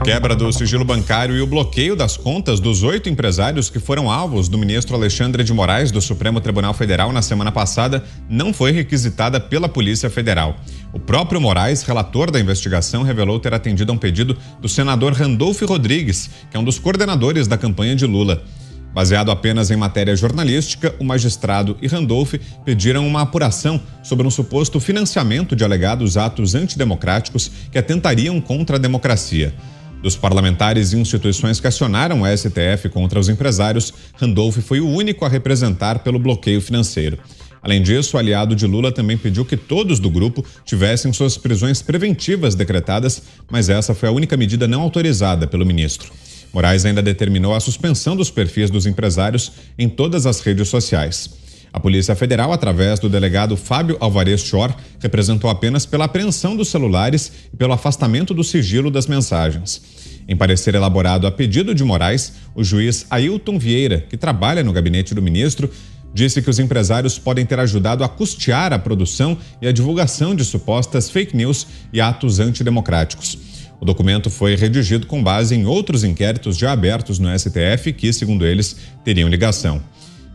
quebra do sigilo bancário e o bloqueio das contas dos 8 empresários que foram alvos do ministro Alexandre de Moraes do Supremo Tribunal Federal na semana passada não foi requisitada pela Polícia Federal. O próprio Moraes, relator da investigação, revelou ter atendido a um pedido do senador Randolfo Rodrigues, que é um dos coordenadores da campanha de Lula. Baseado apenas em matéria jornalística, o magistrado e Randolph pediram uma apuração sobre um suposto financiamento de alegados atos antidemocráticos que atentariam contra a democracia. Dos parlamentares e instituições que acionaram o STF contra os empresários, Randolph foi o único a representar pelo bloqueio financeiro. Além disso, o aliado de Lula também pediu que todos do grupo tivessem suas prisões preventivas decretadas, mas essa foi a única medida não autorizada pelo ministro. Moraes ainda determinou a suspensão dos perfis dos empresários em todas as redes sociais. A Polícia Federal, através do delegado Fábio Alvarez Chor, representou apenas pela apreensão dos celulares e pelo afastamento do sigilo das mensagens. Em parecer elaborado a pedido de Moraes, o juiz Ailton Vieira, que trabalha no gabinete do ministro, disse que os empresários podem ter ajudado a custear a produção e a divulgação de supostas fake news e atos antidemocráticos. O documento foi redigido com base em outros inquéritos já abertos no STF que, segundo eles, teriam ligação.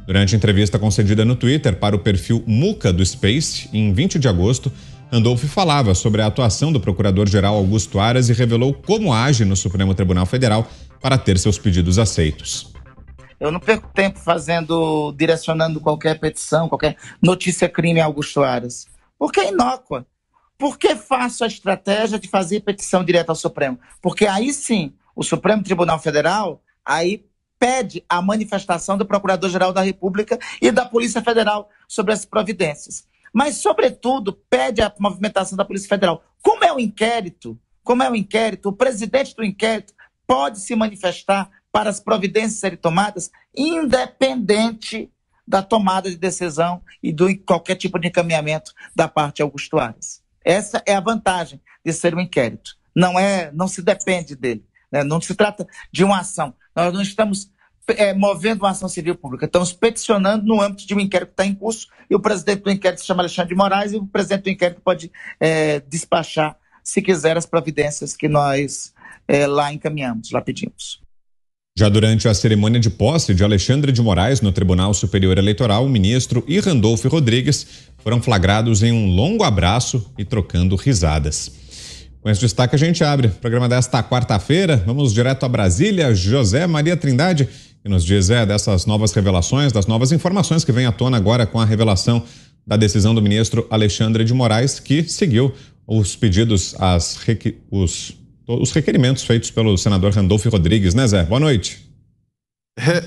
Durante entrevista concedida no Twitter para o perfil Muca do Space, em 20 de agosto, Randolph falava sobre a atuação do procurador-geral Augusto Aras e revelou como age no Supremo Tribunal Federal para ter seus pedidos aceitos. Eu não perco tempo direcionando qualquer petição, qualquer notícia-crime a Augusto Aras, porque é inócua. Por que faço a estratégia de fazer petição direta ao Supremo? Porque aí sim, o Supremo Tribunal Federal aí pede a manifestação do Procurador-Geral da República e da Polícia Federal sobre as providências. Mas, sobretudo, pede a movimentação da Polícia Federal. Como é o inquérito, o presidente do inquérito pode se manifestar para as providências serem tomadas, independente da tomada de decisão e de qualquer tipo de encaminhamento da parte de Augusto Aras. Essa é a vantagem de ser um inquérito. Não se depende dele, né? Não se trata de uma ação. Nós não estamos movendo uma ação civil pública. Estamos peticionando no âmbito de um inquérito que está em curso e o presidente do inquérito se chama Alexandre de Moraes e o presidente do inquérito pode despachar, se quiser, as providências que nós lá encaminhamos, lá pedimos. Já durante a cerimônia de posse de Alexandre de Moraes no Tribunal Superior Eleitoral, o ministro e Randolfo Rodrigues foram flagrados em um longo abraço e trocando risadas. Com esse destaque a gente abre o programa desta quarta-feira. Vamos direto a Brasília. José Maria Trindade, que nos diz dessas novas revelações, das novas informações que vem à tona agora com a revelação da decisão do ministro Alexandre de Moraes, que seguiu os pedidos, os requerimentos feitos pelo senador Randolfo Rodrigues, né, Zé? Boa noite.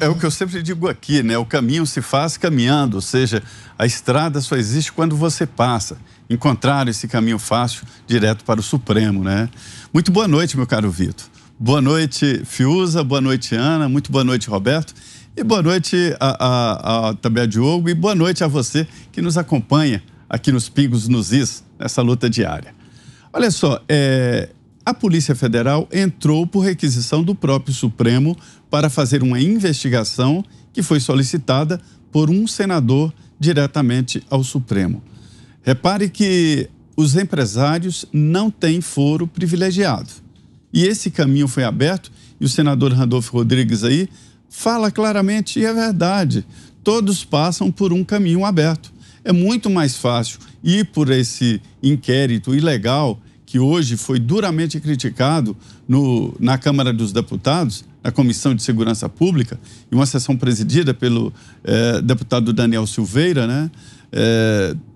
É o que eu sempre digo aqui, né? O caminho se faz caminhando, ou seja, a estrada só existe quando você passa. Encontrar esse caminho fácil direto para o Supremo, né? Muito boa noite, meu caro Vitor. Boa noite, Fiuza, boa noite, Ana, muito boa noite, Roberto. E boa noite também a Diogo e boa noite a você que nos acompanha aqui nos Pingos nos Is, nessa luta diária. Olha só, a Polícia Federal entrou por requisição do próprio Supremo para fazer uma investigação que foi solicitada por um senador diretamente ao Supremo. Repare que os empresários não têm foro privilegiado. E esse caminho foi aberto e o senador Randolfo Rodrigues aí fala claramente, e é verdade, todos passam por um caminho aberto. É muito mais fácil ir por esse inquérito ilegal que hoje foi duramente criticado na Câmara dos Deputados, na Comissão de Segurança Pública, em uma sessão presidida pelo deputado Daniel Silveira, né?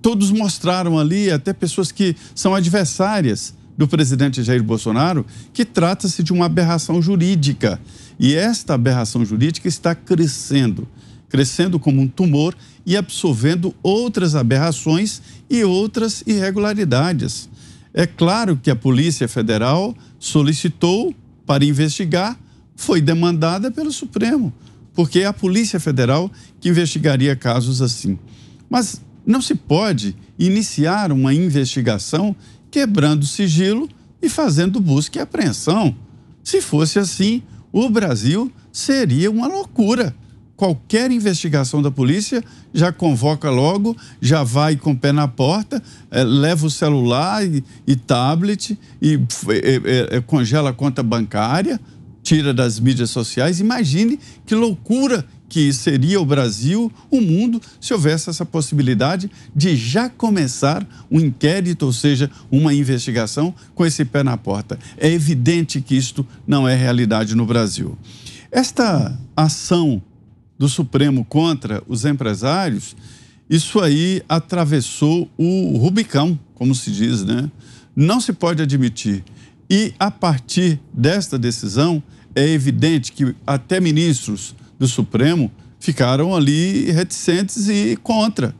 Todos mostraram ali, até pessoas que são adversárias do presidente Jair Bolsonaro, que trata-se de uma aberração jurídica. E esta aberração jurídica está crescendo como um tumor e absorvendo outras aberrações e outras irregularidades. É claro que a Polícia Federal solicitou para investigar, foi demandada pelo Supremo, porque é a Polícia Federal que investigaria casos assim. Mas não se pode iniciar uma investigação quebrando sigilo e fazendo busca e apreensão. Se fosse assim, o Brasil seria uma loucura. qualquer investigação da polícia já convoca logo, já vai com o pé na porta, leva o celular e tablet e congela a conta bancária, tira das mídias sociais. Imagine que loucura que seria o Brasil, o mundo, se houvesse essa possibilidade de já começar um inquérito, ou seja, uma investigação com esse pé na porta. É evidente que isto não é realidade no Brasil. Esta ação do Supremo contra os empresários, isso aí atravessou o Rubicão, como se diz, né? Não se pode admitir. E a partir desta decisão, é evidente que até ministros do Supremo ficaram ali reticentes e contra.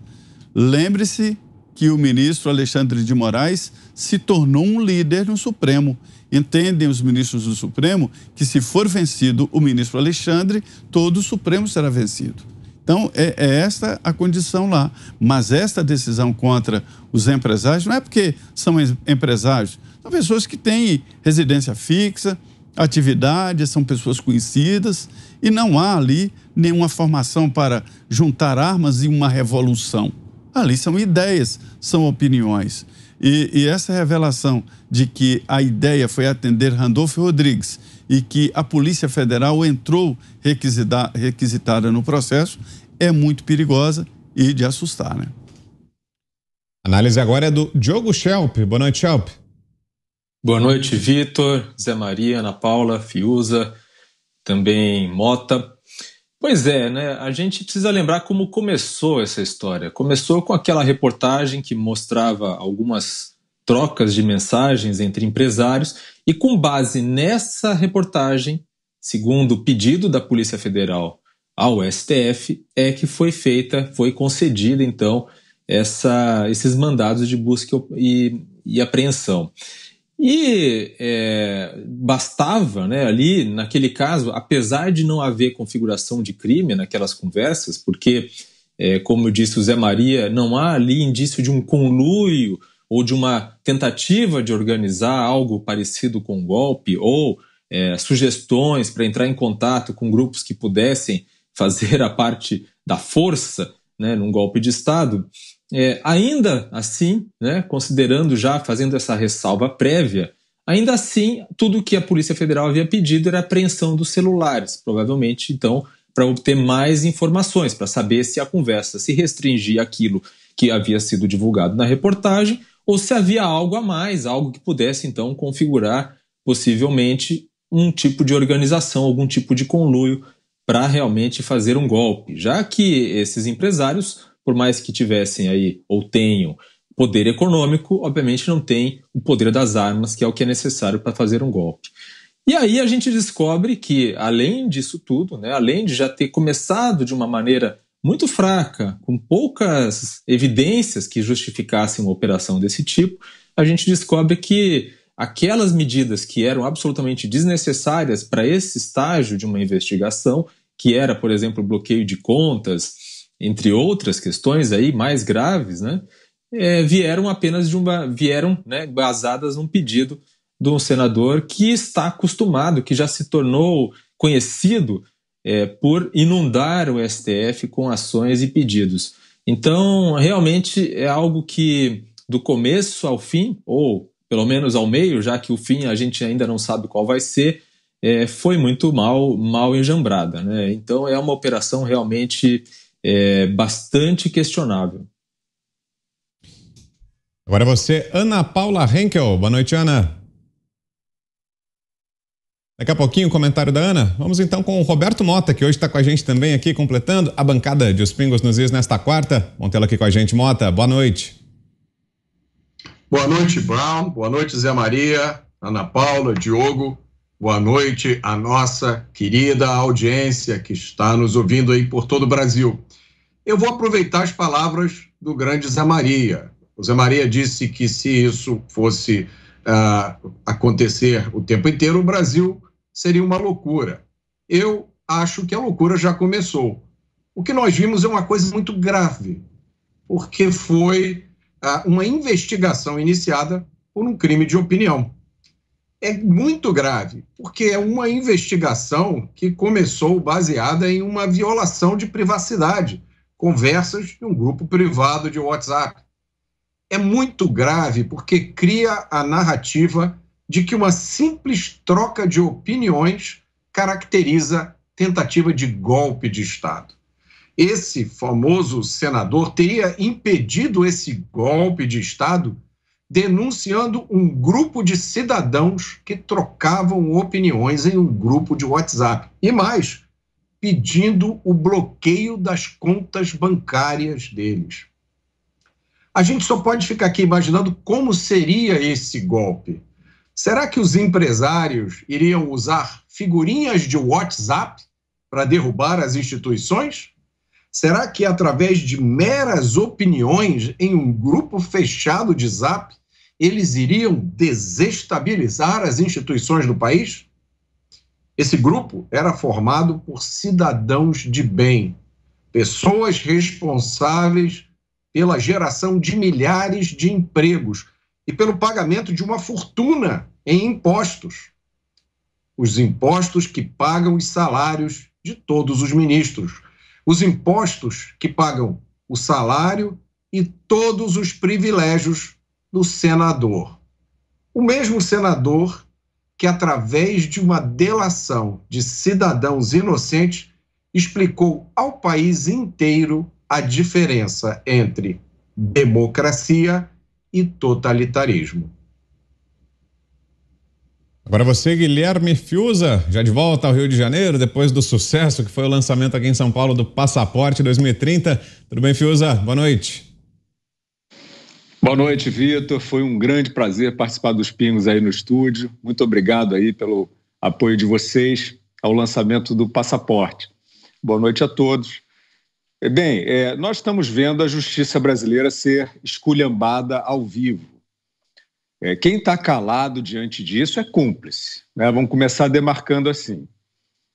Lembre-se que o ministro Alexandre de Moraes se tornou um líder no Supremo. Entendem os ministros do Supremo que, se for vencido o ministro Alexandre, todo o Supremo será vencido. Então, é esta a condição lá. Mas esta decisão contra os empresários não é porque são empresários, são pessoas que têm residência fixa, atividade, são pessoas conhecidas e não há ali nenhuma formação para juntar armas e uma revolução. Ali são ideias, são opiniões. E essa revelação de que a ideia foi atender Randolfo Rodrigues e que a Polícia Federal entrou requisitada no processo é muito perigosa e de assustar, né? A análise agora é do Diogo Schelp. Boa noite, Schelp. Boa noite, Vitor, Zé Maria, Ana Paula, Fiuza, também Mota. Pois é, né? A gente precisa lembrar como começou essa história. Começou com aquela reportagem que mostrava algumas trocas de mensagens entre empresários e, com base nessa reportagem, segundo o pedido da Polícia Federal ao STF, é que foi concedida, então, esses mandados de busca e apreensão. E bastava, né, ali, naquele caso, apesar de não haver configuração de crime naquelas conversas, porque, como disse o Zé Maria, não há ali indício de um conluio ou de uma tentativa de organizar algo parecido com um golpe ou sugestões para entrar em contato com grupos que pudessem fazer a parte da força, né, num golpe de Estado. Ainda assim, né, considerando já, fazendo essa ressalva prévia, ainda assim, tudo que a Polícia Federal havia pedido era a apreensão dos celulares, provavelmente, então, para obter mais informações, para saber se a conversa se restringia àquilo que havia sido divulgado na reportagem ou se havia algo a mais, algo que pudesse, então, configurar, possivelmente, um tipo de organização, algum tipo de conluio para realmente fazer um golpe, já que esses empresários, por mais que tivessem aí ou tenham poder econômico, obviamente não têm o poder das armas, que é o que é necessário para fazer um golpe. E aí a gente descobre que, além disso tudo, né, além de já ter começado de uma maneira muito fraca, com poucas evidências que justificassem uma operação desse tipo, a gente descobre que aquelas medidas que eram absolutamente desnecessárias para esse estágio de uma investigação, que era, por exemplo, o bloqueio de contas, entre outras questões aí mais graves, né, vieram basadas num pedido de um senador que está acostumado, que já se tornou conhecido por inundar o STF com ações e pedidos. Então, realmente é algo que, do começo ao fim, ou pelo menos ao meio, já que o fim a gente ainda não sabe qual vai ser, foi muito mal enjambrada, né? Então é uma operação realmente bastante questionável. Agora você, Ana Paula Henkel. Boa noite, Ana. Daqui a pouquinho o comentário da Ana. Vamos então com o Roberto Mota, que hoje está com a gente também aqui, completando a bancada de Os Pingos nos Is nesta quarta. Vamos tê-lo aqui com a gente, Mota. Boa noite. Boa noite, Brown. Boa noite, Zé Maria, Ana Paula, Diogo. Boa noite à nossa querida audiência que está nos ouvindo aí por todo o Brasil. Eu vou aproveitar as palavras do grande Zé Maria. O Zé Maria disse que se isso fosse acontecer o tempo inteiro, o Brasil seria uma loucura. Eu acho que a loucura já começou. O que nós vimos é uma coisa muito grave, porque foi uma investigação iniciada por um crime de opinião. é muito grave, porque é uma investigação que começou baseada em uma violação de privacidade, conversas de um grupo privado de WhatsApp. É muito grave porque cria a narrativa de que uma simples troca de opiniões caracteriza tentativa de golpe de Estado. Esse famoso senador teria impedido esse golpe de Estado denunciando um grupo de cidadãos que trocavam opiniões em um grupo de WhatsApp. E mais, pedindo o bloqueio das contas bancárias deles. A gente só pode ficar aqui imaginando como seria esse golpe. Será que os empresários iriam usar figurinhas de WhatsApp para derrubar as instituições? Será que através de meras opiniões em um grupo fechado de Zap, eles iriam desestabilizar as instituições do país? Esse grupo era formado por cidadãos de bem, pessoas responsáveis pela geração de milhares de empregos e pelo pagamento de uma fortuna em impostos. Os impostos que pagam os salários de todos os ministros. Os impostos que pagam o salário e todos os privilégios do senador. O mesmo senador que, através de uma delação de cidadãos inocentes, explicou ao país inteiro a diferença entre democracia e totalitarismo. Agora você, Guilherme Fiuza, já de volta ao Rio de Janeiro, depois do sucesso que foi o lançamento aqui em São Paulo do Passaporte 2030. Tudo bem, Fiuza? Boa noite. Boa noite, Vitor. Foi um grande prazer participar dos Pingos aí no estúdio. Muito obrigado aí pelo apoio de vocês ao lançamento do Passaporte. Boa noite a todos. Bem, nós estamos vendo a justiça brasileira ser esculhambada ao vivo. Quem está calado diante disso é cúmplice, né? Vamos começar demarcando assim.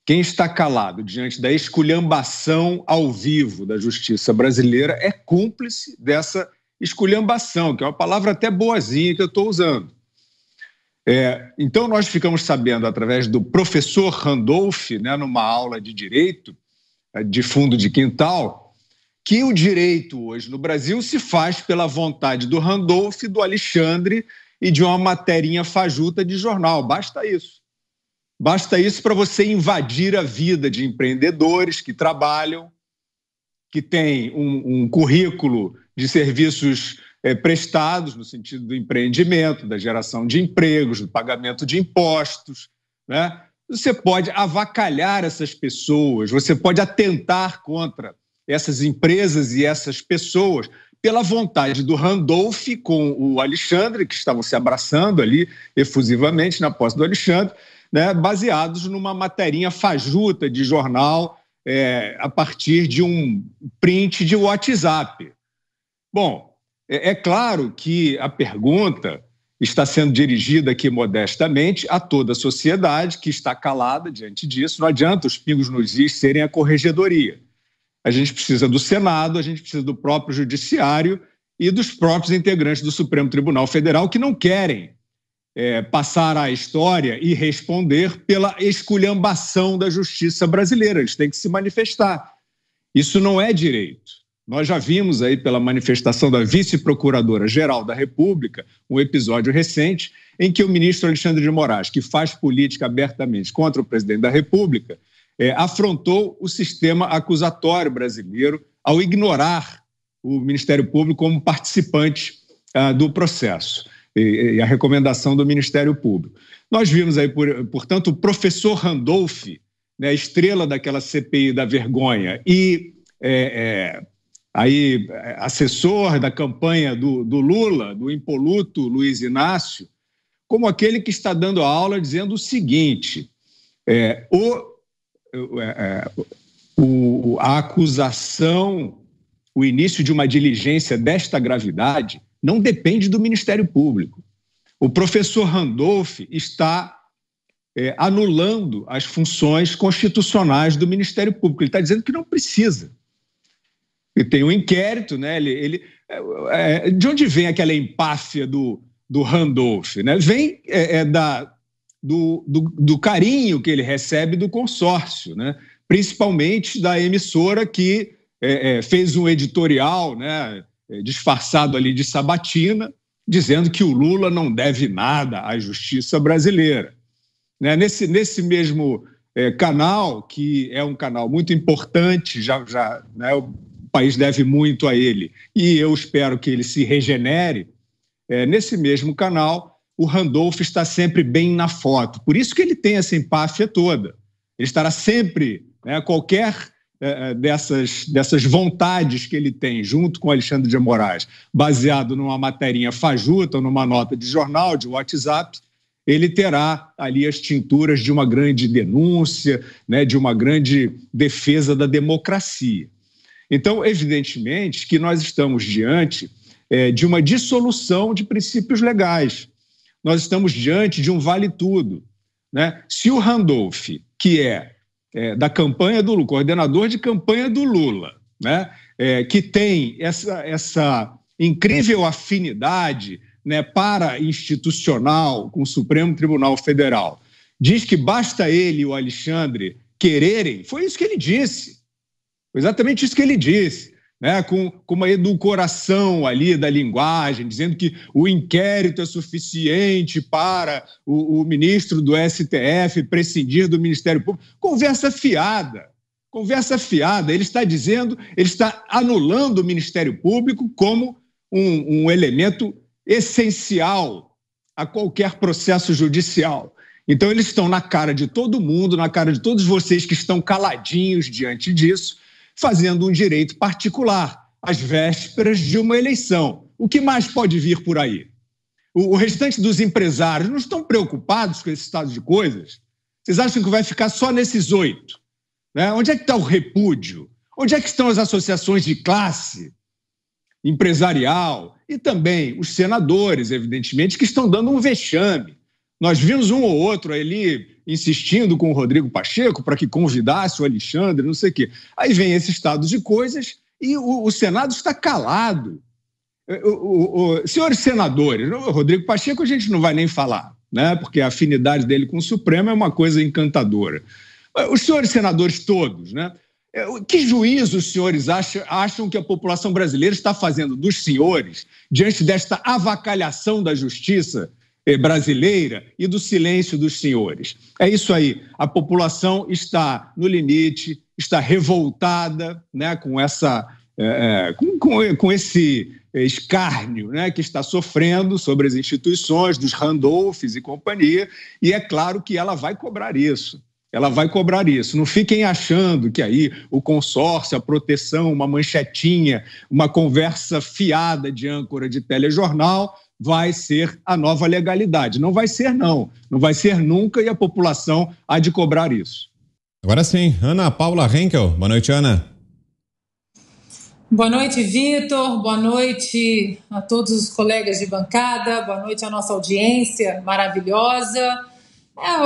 Quem está calado diante da esculhambação ao vivo da justiça brasileira é cúmplice dessa esculhambação, que é uma palavra até boazinha que eu estou usando. Então, nós ficamos sabendo, através do professor Randolph, né, numa aula de direito, de fundo de quintal, que o direito hoje no Brasil se faz pela vontade do Randolph, do Alexandre e de uma materinha fajuta de jornal. Basta isso. Basta isso para você invadir a vida de empreendedores que trabalham, que têm um currículo de serviços prestados no sentido do empreendimento, da geração de empregos, do pagamento de impostos, né? Você pode avacalhar essas pessoas, você pode atentar contra essas empresas e essas pessoas pela vontade do Randolph com o Alexandre, que estavam se abraçando ali efusivamente na posse do Alexandre, né, baseados numa materinha fajuta de jornal a partir de um print de WhatsApp. Bom, é claro que a pergunta está sendo dirigida aqui modestamente a toda a sociedade que está calada diante disso. Não adianta os Pingos nos Is serem a corregedoria. A gente precisa do Senado, a gente precisa do próprio Judiciário e dos próprios integrantes do Supremo Tribunal Federal que não querem passar à história e responder pela esculhambação da justiça brasileira. Eles têm que se manifestar. Isso não é direito. Nós já vimos aí pela manifestação da vice-procuradora-geral da República um episódio recente em que o ministro Alexandre de Moraes, que faz política abertamente contra o presidente da República, afrontou o sistema acusatório brasileiro ao ignorar o Ministério Público como participante do processo e a recomendação do Ministério Público. Nós vimos aí, portanto, o professor Randolph, né, estrela daquela CPI da vergonha e aí assessor da campanha do Lula, do impoluto Luiz Inácio, como aquele que está dando aula dizendo o seguinte: a acusação, o início de uma diligência desta gravidade não depende do Ministério Público. O professor Randolph está anulando as funções constitucionais do Ministério Público. Ele está dizendo que não precisa. E tem um inquérito, né? De onde vem aquela empáfia do Randolph, né? Vem do carinho que ele recebe do consórcio, né? Principalmente da emissora que fez um editorial, né, disfarçado ali de sabatina, dizendo que o Lula não deve nada à justiça brasileira. Né? Nesse mesmo canal, que é um canal muito importante, né, o país deve muito a ele, e eu espero que ele se regenere, nesse mesmo canal, o Randolph está sempre bem na foto. Por isso que ele tem essa empáfia toda. Ele estará sempre, né, qualquer dessas vontades que ele tem, junto com o Alexandre de Moraes, baseado numa materinha fajuta, ou numa nota de jornal, de WhatsApp, ele terá ali as tinturas de uma grande denúncia, né, de uma grande defesa da democracia. Então, evidentemente, que nós estamos diante de uma dissolução de princípios legais. Nós estamos diante de um vale-tudo. Né? Se o Randolph, que da campanha do Lula, coordenador de campanha do Lula, né, que tem essa incrível afinidade, né, para-institucional com o Supremo Tribunal Federal, diz que basta ele e o Alexandre quererem, foi isso que ele disse, foi exatamente isso que ele disse, né, com uma edulcoração ali da linguagem, dizendo que o inquérito é suficiente para o ministro do STF prescindir do Ministério Público. Conversa fiada. Ele está dizendo, ele está anulando o Ministério Público como um elemento essencial a qualquer processo judicial. Então, eles estão na cara de todo mundo, na cara de todos vocês que estão caladinhos diante disso, fazendo um direito particular, às vésperas de uma eleição. O que mais pode vir por aí? O restante dos empresários não estão preocupados com esse estado de coisas? Vocês acham que vai ficar só nesses 8? Né? Onde é que está o repúdio? Onde é que estão as associações de classe empresarial? E também os senadores, evidentemente, que estão dando um vexame. Nós vimos um ou outro ali insistindo com o Rodrigo Pacheco para que convidasse o Alexandre, não sei o quê. Aí vem esse estado de coisas e o Senado está calado. Senhores senadores, o Rodrigo Pacheco a gente não vai nem falar, né? Porque a afinidade dele com o Supremo é uma coisa encantadora. Os senhores senadores todos, né? Que juízo os senhores acham que a população brasileira está fazendo dos senhores diante desta avacalhação da justiça brasileira e do silêncio dos senhores? É isso aí. A população está no limite, está revoltada, né, com esse escárnio, né, que está sofrendo sobre as instituições dos Randolphs e companhia, e é claro que ela vai cobrar isso. Ela vai cobrar isso. Não fiquem achando que aí o consórcio, a proteção, uma manchetinha, uma conversa fiada de âncora de telejornal vai ser a nova legalidade. Não vai ser, não. Não vai ser nunca, e a população há de cobrar isso. Agora sim, Ana Paula Henkel. Boa noite, Ana. Boa noite, Vitor. Boa noite a todos os colegas de bancada. Boa noite à nossa audiência maravilhosa.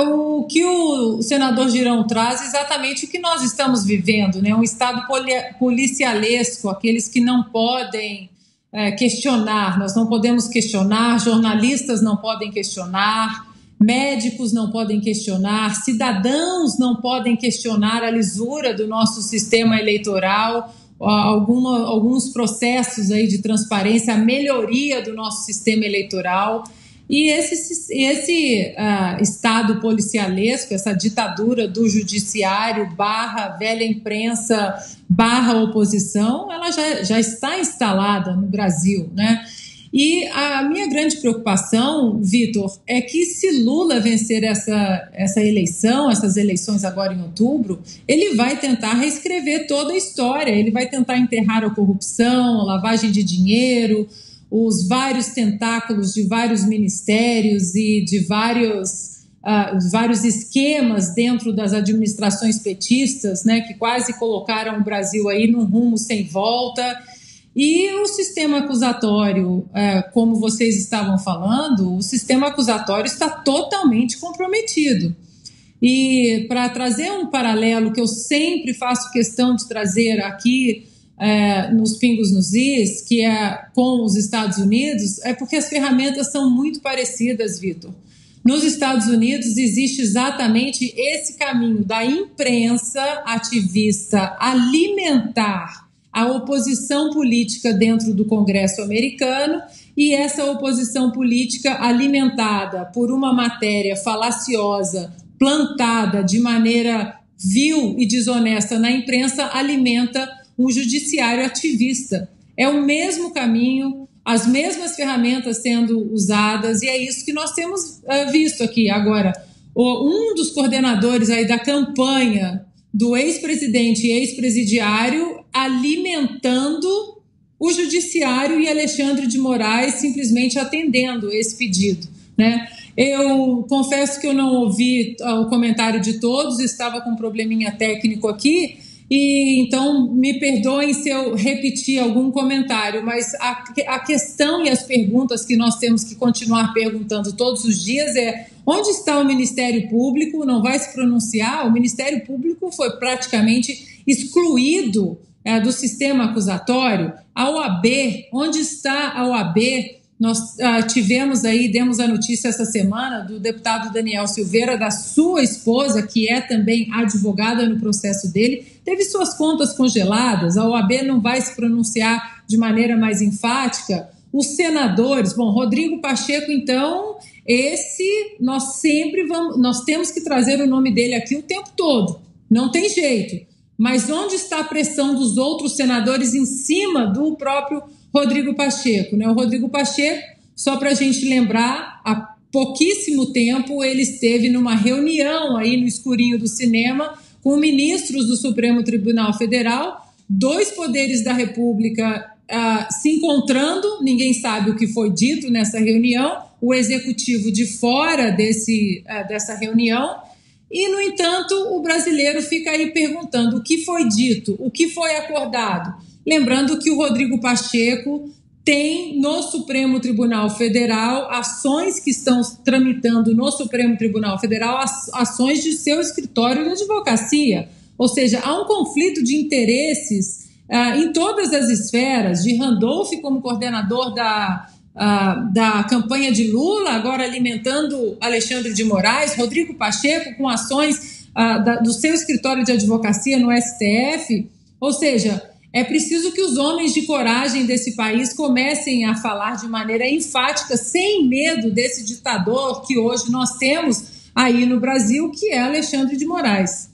O que o senador Girão traz é exatamente o que nós estamos vivendo, né? Um estado policialesco, aqueles que não podem questionar, nós não podemos questionar, jornalistas não podem questionar, médicos não podem questionar, cidadãos não podem questionar a lisura do nosso sistema eleitoral, alguns processos aí de transparência, a melhoria do nosso sistema eleitoral. E esse estado policialesco, essa ditadura do judiciário / velha imprensa / oposição, ela já está instalada no Brasil, né? E a minha grande preocupação, Vitor, é que se Lula vencer essa eleição, essas eleições agora em outubro, ele vai tentar reescrever toda a história, ele vai tentar enterrar a corrupção, a lavagem de dinheiro, os vários tentáculos de vários ministérios e de vários esquemas dentro das administrações petistas, né, que quase colocaram o Brasil aí num rumo sem volta. E o sistema acusatório, como vocês estavam falando, o sistema acusatório está totalmente comprometido. E para trazer um paralelo que eu sempre faço questão de trazer aqui, nos pingos nos is, que é com os Estados Unidos, é porque as ferramentas são muito parecidas, Vitor. Nos Estados Unidos existe exatamente esse caminho da imprensa ativista alimentar a oposição política dentro do Congresso americano, e essa oposição política alimentada por uma matéria falaciosa, plantada de maneira vil e desonesta na imprensa, alimenta um judiciário ativista. É o mesmo caminho, as mesmas ferramentas sendo usadas, e é isso que nós temos visto aqui. Agora, um dos coordenadores aí da campanha do ex-presidente e ex-presidiário alimentando o judiciário e Alexandre de Moraes simplesmente atendendo esse pedido, né? Eu confesso que eu não ouvi o comentário de todos, estava com um probleminha técnico aqui, e então me perdoem se eu repetir algum comentário, mas a questão e as perguntas que nós temos que continuar perguntando todos os dias é: onde está o Ministério Público? Não vai se pronunciar? O Ministério Público foi praticamente excluído do sistema acusatório. A OAB, onde está a OAB? Nós demos a notícia essa semana do deputado Daniel Silveira, da sua esposa, que é também advogada no processo dele, teve suas contas congeladas. A OAB não vai se pronunciar de maneira mais enfática. Os senadores, Rodrigo Pacheco, então, nós temos que trazer o nome dele aqui o tempo todo, não tem jeito. Mas onde está a pressão dos outros senadores em cima do próprio Rodrigo Pacheco, né? O Rodrigo Pacheco, só para a gente lembrar, há pouquíssimo tempo ele esteve numa reunião aí no escurinho do cinema com ministros do Supremo Tribunal Federal, 2 poderes da República se encontrando, ninguém sabe o que foi dito nessa reunião, o executivo de fora dessa reunião. E, no entanto, o brasileiro fica aí perguntando o que foi dito, o que foi acordado. Lembrando que o Rodrigo Pacheco tem no Supremo Tribunal Federal ações que estão tramitando no Supremo Tribunal Federal, ações de seu escritório de advocacia. Ou seja, há um conflito de interesses em todas as esferas, de Randolph como coordenador da campanha de Lula, agora alimentando Alexandre de Moraes, Rodrigo Pacheco com ações do seu escritório de advocacia no STF. Ou seja, é preciso que os homens de coragem desse país comecem a falar de maneira enfática, sem medo desse ditador que hoje nós temos aí no Brasil, que é Alexandre de Moraes.